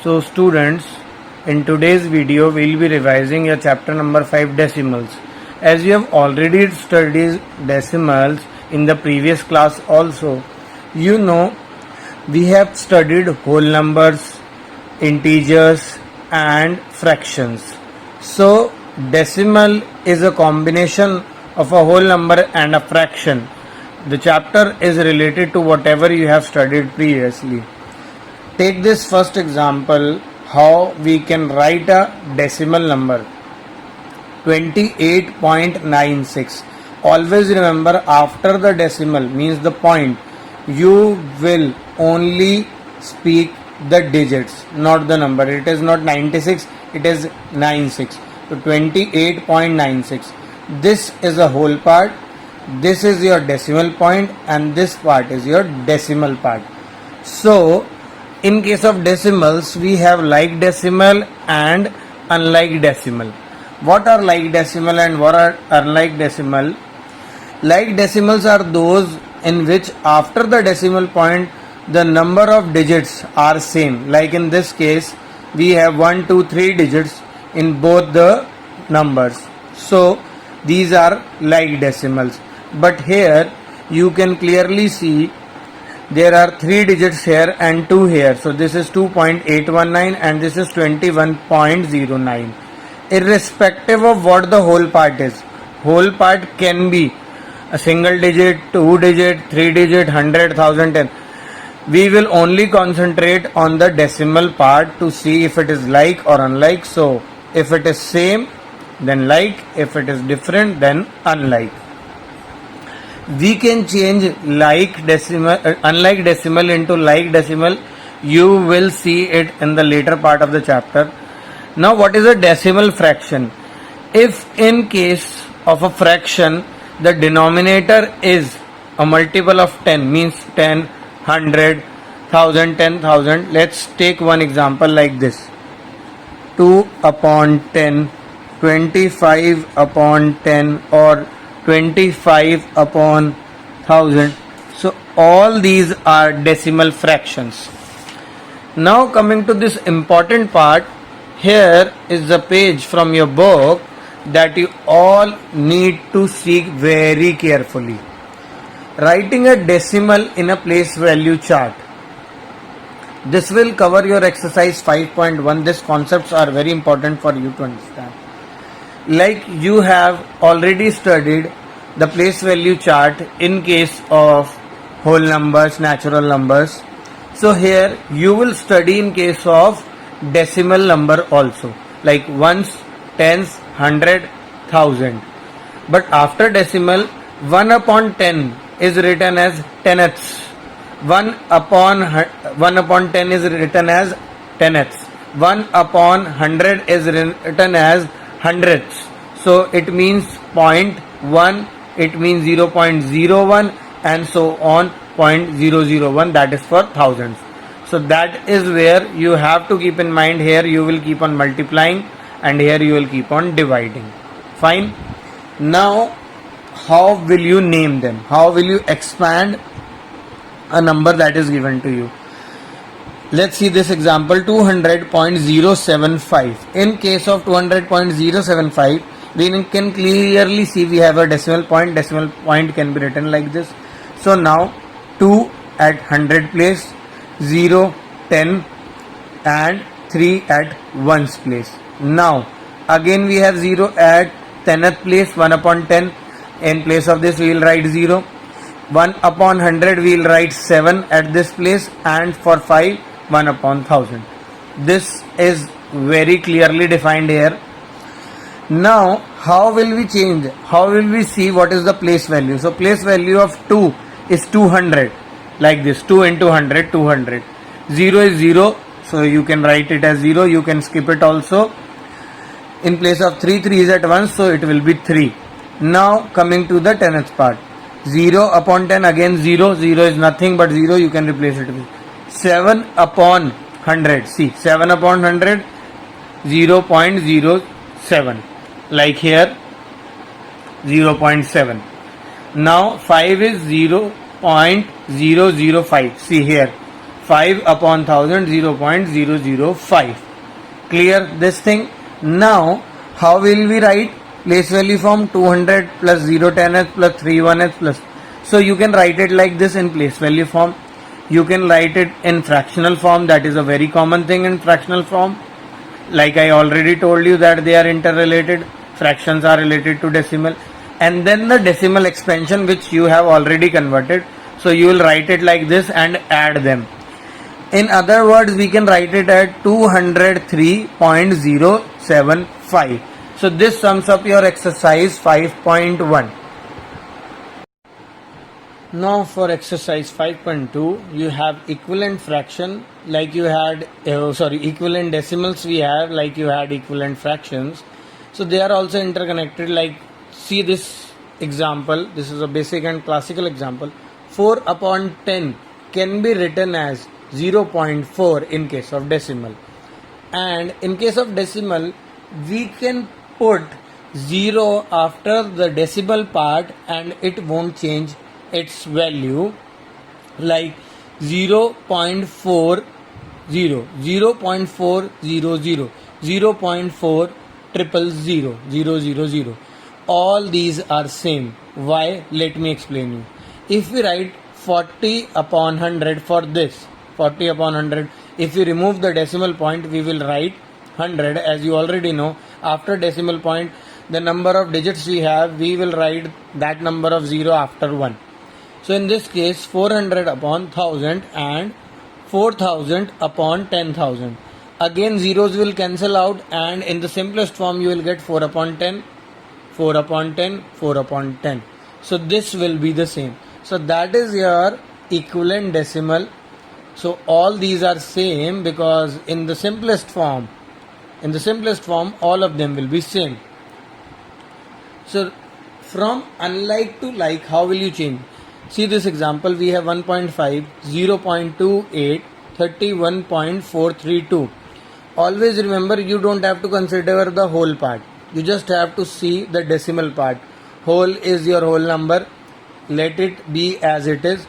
So students, in today's video we will be revising your chapter number 5 decimals. As you have already studied decimals in the previous class also, you know we have studied whole numbers, integers and fractions. So decimal is a combination of a whole number and a fraction. The chapter is related to whatever you have studied previously. Take this first example, how we can write a decimal number 28.96. Always remember, after the decimal means the point, you will only speak the digits, not the number. It is not 96, it is 96. So 28.96. This is a whole part, this is your decimal point, and this part is your decimal part. So in case of decimals, we have like decimal and unlike decimal. What are like decimal and what are unlike decimal? Like decimals are those in which after the decimal point the number of digits are same. Like in this case, we have 1, 2, 3 digits in both the numbers. So these are like decimals. But here you can clearly see there are 3 digits here and 2 here. So this is 2.819 and this is 21.09. Irrespective of what the whole part is. Whole part can be a single digit, 2 digit, 3 digit, 100, 1000, 10. We will only concentrate on the decimal part to see if it is like or unlike. So if it is same, then like. If it is different, then unlike. We can change like decimal, unlike decimal into like decimal. You will see it in the later part of the chapter. Now what is a decimal fraction? If in case of a fraction the denominator is a multiple of 10, means 10, 100, 1000, 10,000. Let's take one example like this. 2 upon 10, 25 upon 10 or 25 upon 1000. So all these are decimal fractions. Now coming to this important part, here is the page from your book that you all need to see very carefully. Writing a decimal in a place value chart. This will cover your exercise 5.1. These concepts are very important for you to understand. Like you have already studied the place value chart in case of whole numbers, natural numbers. So here you will study in case of decimal number also, like ones, tens, 100, 1000. But after decimal, 1 upon 10 is written as tenths. 1 upon 10 is written as tenths. 1 upon 100 is written as hundredths. So it means 0.1, it means 0.01 and so on, 0.001, that is for thousands. So that is where you have to keep in mind. Here you will keep on multiplying and here you will keep on dividing. Fine. Now how will you name them? How will you expand a number that is given to you? Let's see this example, 200.075. In case of 200.075, we can clearly see we have a decimal point. Decimal point can be written like this. So now 2 at 100 place, 0, 10 and 3 at 1's place. Now again we have 0 at 10th place, 1 upon 10. In place of this we will write 0. 1 upon 100 we will write 7 at this place, and for 5, 1 upon 1000. This is very clearly defined here. Now how will we change? How will we see what is the place value? So place value of 2 is 200, like this, 2 into 100, 200. 0 is 0, so you can write it as 0. You can skip it also. In place of 3, 3 is at once, so it will be 3. Now coming to the 10th part, 0 upon 10, again 0. 0 is nothing but 0, you can replace it with 7 upon 100. See, 7 upon 100, 0.07, like here 0.7. Now 5 is 0.005. See here 5 upon 1000, 0.005. Clear this thing? Now, how will we write place value form? 200 plus 010s plus 31s plus. So you can write it like this in place value form. You can write it in fractional form. That is a very common thing in fractional form. Like I already told you that they are interrelated. Fractions are related to decimal. And then the decimal expansion which you have already converted. So you will write it like this and add them. In other words, we can write it at 203.075. So this sums up your exercise 5.1. Now for exercise 5.2, you have equivalent fraction like you had, equivalent decimals we have like you had equivalent fractions. So they are also interconnected. Like see this example, this is a basic and classical example. 4 upon 10 can be written as 0.4 in case of decimal, and in case of decimal we can put 0 after the decimal part and it won't change its value, like 0.40, 0.400, 0.4000, all these are same. Why? Let me explain you. If we write 40 upon 100 for this, 40 upon 100, if we remove the decimal point we will write 100. As you already know, after decimal point the number of digits we have, we will write that number of 0 after 1. So in this case 400 upon 1000 and 4000 upon 10,000. Again zeros will cancel out and in the simplest form you will get 4 upon 10, 4 upon 10, 4 upon 10. So this will be the same. So that is your equivalent decimal. So all these are same because in the simplest form all of them will be same. So from unlike to like, how will you change? See this example, we have 1.5, 0.28, 31.432. Always remember, you don't have to consider the whole part. You just have to see the decimal part. Whole is your whole number. Let it be as it is.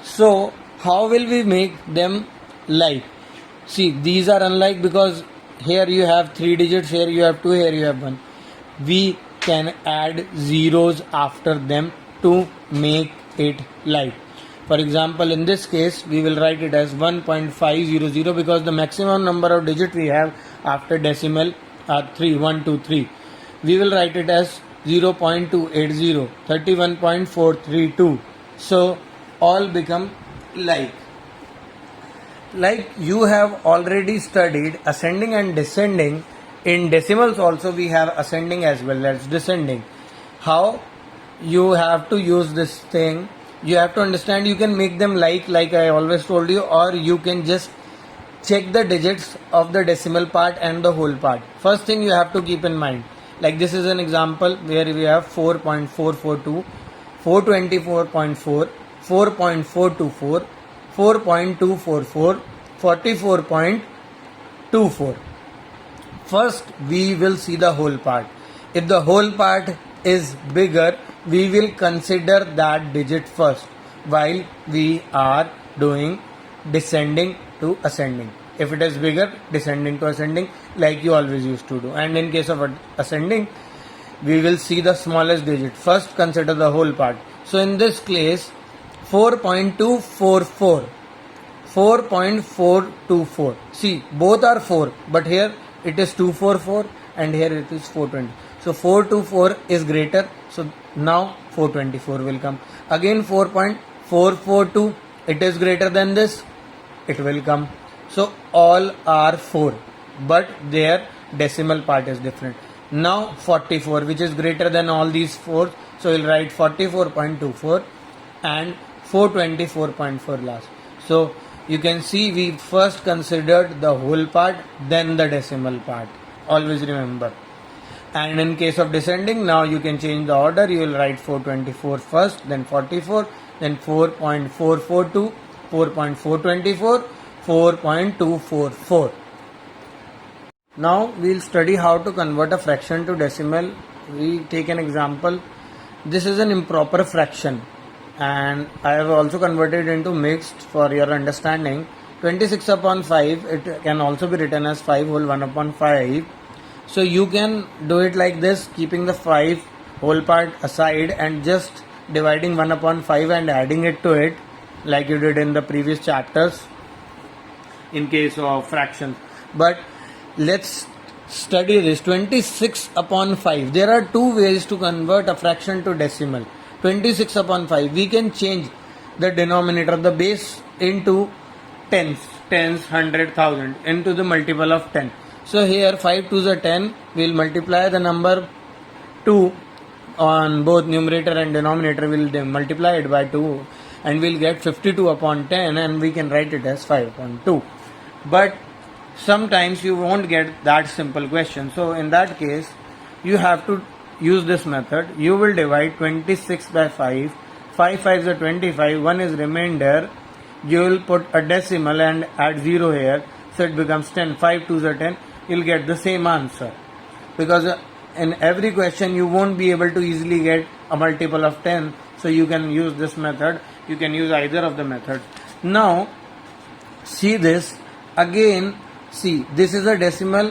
So how will we make them like? See, these are unlike because here you have 3 digits, here you have 2, here you have 1. We can add zeros after them to make it like. For example, in this case we will write it as 1.500 because the maximum number of digits we have after decimal are 3, 1, 2, 3. We will write it as 0.280, 31.432. So all become like you have already studied ascending and descending. In decimals also we have ascending as well as descending. How you have to use this thing, you have to understand. You can make them like I always told you, or you can just check the digits of the decimal part and the whole part. First thing you have to keep in mind, like this is an example where we have 4.442, 424.4, 4.424, 4.244, 44.24. First we will see the whole part. If the whole part is bigger, we will consider that digit first while we are doing descending to ascending. If it is bigger, descending to ascending, like you always used to do. And in case of ascending, we will see the smallest digit. First consider the whole part. So in this case 4.244, 4.424. See, both are 4, but here it is 244 and here it is 420. So 424 is greater. So now 424 will come. Again 4.442, it is greater than this, it will come. So all are 4, but their decimal part is different. Now 44, which is greater than all these 4. So we'll write 44.24 and 424.4 last. So you can see we first considered the whole part, then the decimal part. Always remember. And in case of descending, now you can change the order. You will write 424 first, then 44, then 4.442, 4.424, 4.244. Now we will study how to convert a fraction to decimal. We take an example. This is an improper fraction and I have also converted into mixed for your understanding. 26 upon 5, it can also be written as 5 whole 1 upon 5. So you can do it like this, keeping the 5 whole part aside and just dividing 1 upon 5 and adding it to it, like you did in the previous chapters in case of fractions. But let's study this. 26 upon 5. There are two ways to convert a fraction to decimal. 26 upon 5. We can change the denominator, the base, into tens, 100, 1000, into the multiple of 10. So here 5 2s are 10. We'll multiply the number 2 on both numerator and denominator. We'll multiply it by 2 and we'll get 52 upon 10, and we can write it as 5 upon 2. But sometimes you won't get that simple question. So in that case, you have to use this method. You will divide 26 by 5. 5 5s are 25. 1 is remainder. You will put a decimal and add 0 here. So it becomes 10. 5 2s are 10. You'll get the same answer. Because in every question you won't be able to easily get a multiple of 10. So you can use this method. You can use either of the methods. Now, see this. Again, see, this is a decimal.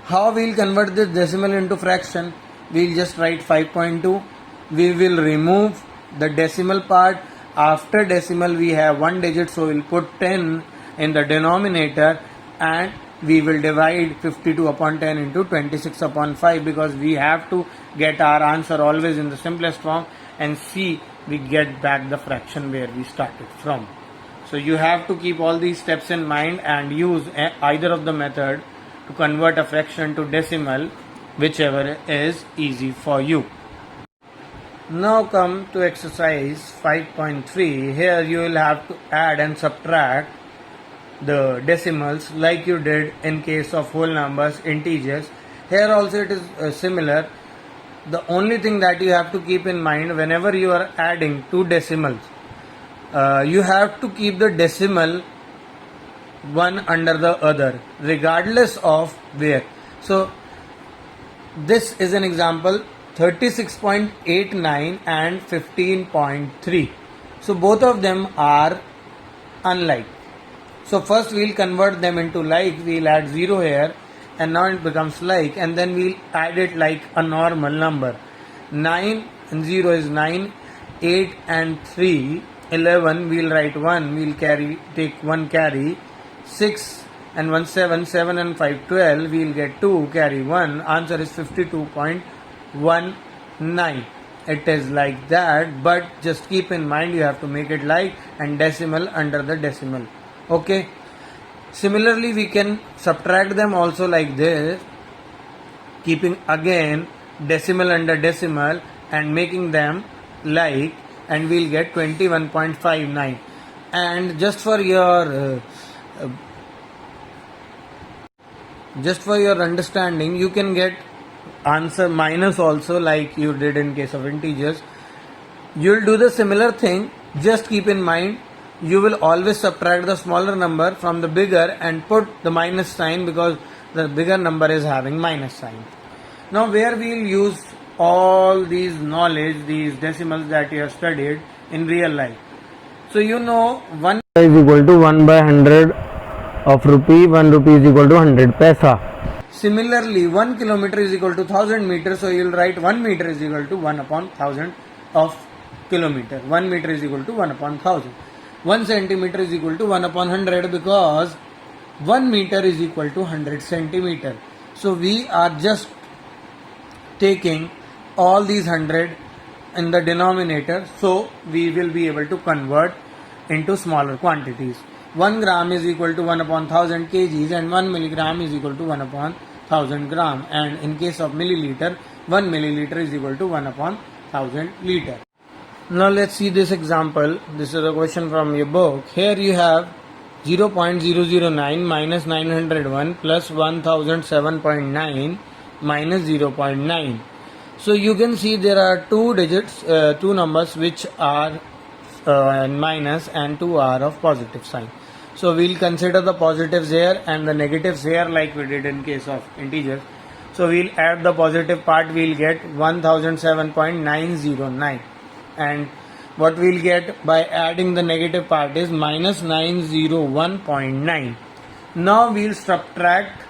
How we'll convert this decimal into fraction? We'll just write 5.2. We will remove the decimal part. After decimal we have one digit, so we'll put 10 in the denominator and we will divide 52 upon 10 into 26 upon 5, because we have to get our answer always in the simplest form, and see, we get back the fraction where we started from. So you have to keep all these steps in mind and use either of the method to convert a fraction to decimal, whichever is easy for you. Now come to exercise 5.3. Here you will have to add and subtract the decimals like you did in case of whole numbers, integers. Here also it is similar. The only thing that you have to keep in mind, whenever you are adding two decimals, you have to keep the decimal one under the other regardless of where. So this is an example, 36.89 and 15.3. So both of them are unlike. So first we'll convert them into like. We'll add 0 here and now it becomes like, and then we'll add it like a normal number. 9 and 0 is 9, 8 and 3, 11, we'll write 1, we'll take 1 carry, 6 and 1 7, 7 and 5 12, we'll get 2 carry 1. Answer is 52.19. It is like that, but just keep in mind you have to make it like and decimal under the decimal. Okay. Similarly, we can subtract them also like this, keeping again decimal under decimal and making them like, and we'll get 21.59. And just for your understanding, you can get answer minus also, like you did in case of integers. You'll do the similar thing. Just keep in mind, you will always subtract the smaller number from the bigger and put the minus sign, because the bigger number is having minus sign. Now where we will use all these knowledge, these decimals that you have studied in real life. So you know 1 is equal to 1 by 100 of rupee, 1 rupee is equal to 100 paisa. Similarly, 1 kilometer is equal to 1000 meters, so you will write 1 meter is equal to 1 upon 1000 of kilometer. 1 meter is equal to 1 upon 1000. 1 centimeter is equal to 1 upon 100, because 1 meter is equal to 100 centimeter. So we are just taking all these 100 in the denominator, so we will be able to convert into smaller quantities. 1 gram is equal to 1 upon 1000 kgs and 1 milligram is equal to 1 upon 1000 gram, and in case of milliliter, 1 milliliter is equal to 1 upon 1000 liter. Now let's see this example. This is a question from your book. Here you have 0.009 minus 901 plus 1007.9 minus 0.9. So you can see there are two digits, two numbers which are minus and two are of positive sign. So we'll consider the positives here and the negatives here like we did in case of integers. So we'll add the positive part, we'll get 1007.909, and what we'll get by adding the negative part is minus 901.9. Now we'll subtract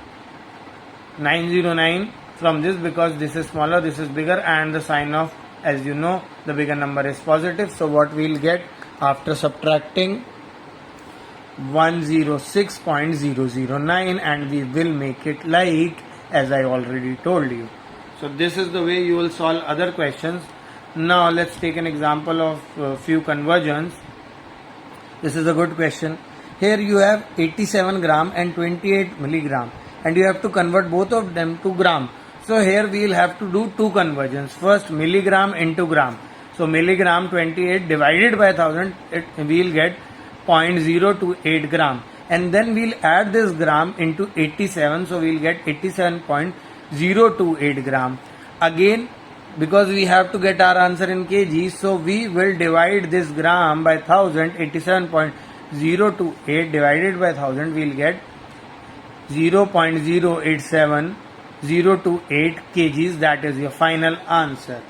909 from this because this is smaller, this is bigger, and the sign of, as you know, the bigger number is positive. So what we'll get after subtracting 106.009, and we will make it like as I already told you. So this is the way you will solve other questions. Now let's take an example of few conversions. This is a good question. Here you have 87 gram and 28 milligram, and you have to convert both of them to gram. So here we will have to do two conversions. First, milligram into gram. So milligram 28 divided by 1000, we will get 0.028 gram, and then we'll add this gram into 87, so we'll get 87.028 gram. Again, because we have to get our answer in kg, so we will divide this gram by 1000. 87.028 divided by 1000, we'll get 0.087028 kgs. That is your final answer.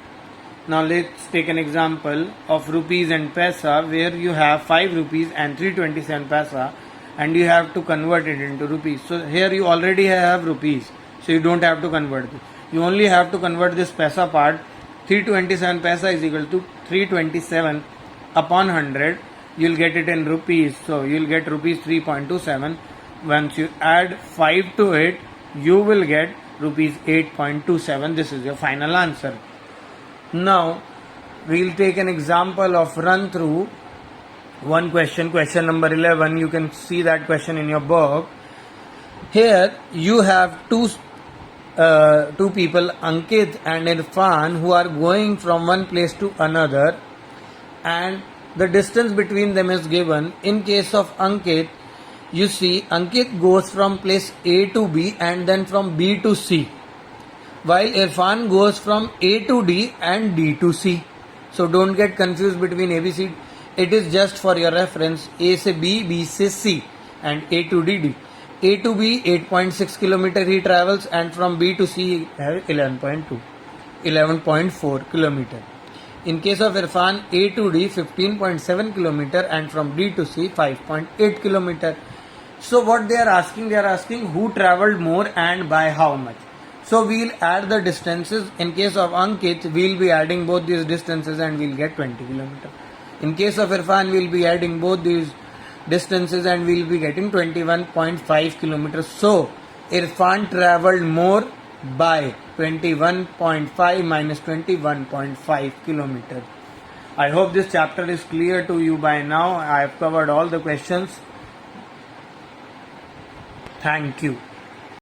Now let's take an example of rupees and paisa, where you have 5 rupees and 327 paisa, and you have to convert it into rupees. So here you already have rupees, so you don't have to convert it. You only have to convert this paisa part. 327 paisa is equal to 327 upon 100. You'll get it in rupees, so you'll get rupees 3.27. Once you add 5 to it, you will get rupees 8.27. This is your final answer. Now we'll take an example of run through one question number 11. You can see that question in your book. Here you have two people, Ankit and Irfan, who are going from one place to another, and the distance between them is given. In case of Ankit, you see Ankit goes from place A to B and then from B to C, while Irfan goes from A to D and D to C. So don't get confused between ABC. It is just for your reference. A से B, B से C, and A to D, D. A to B 8.6 kilometer he travels, and from B to C he has 11.4 kilometer. In case of Irfan, A to D 15.7 kilometer, and from D to C 5.8 kilometer. So what they are asking who traveled more and by how much. So we'll add the distances. In case of Ankit, we'll be adding both these distances and we'll get 20 kilometers. In case of Irfan, we'll be adding both these distances and we'll be getting 21.5 kilometers. So Irfan traveled more by 21.5 minus 21.5 kilometers. I hope this chapter is clear to you by now. I have covered all the questions. Thank you.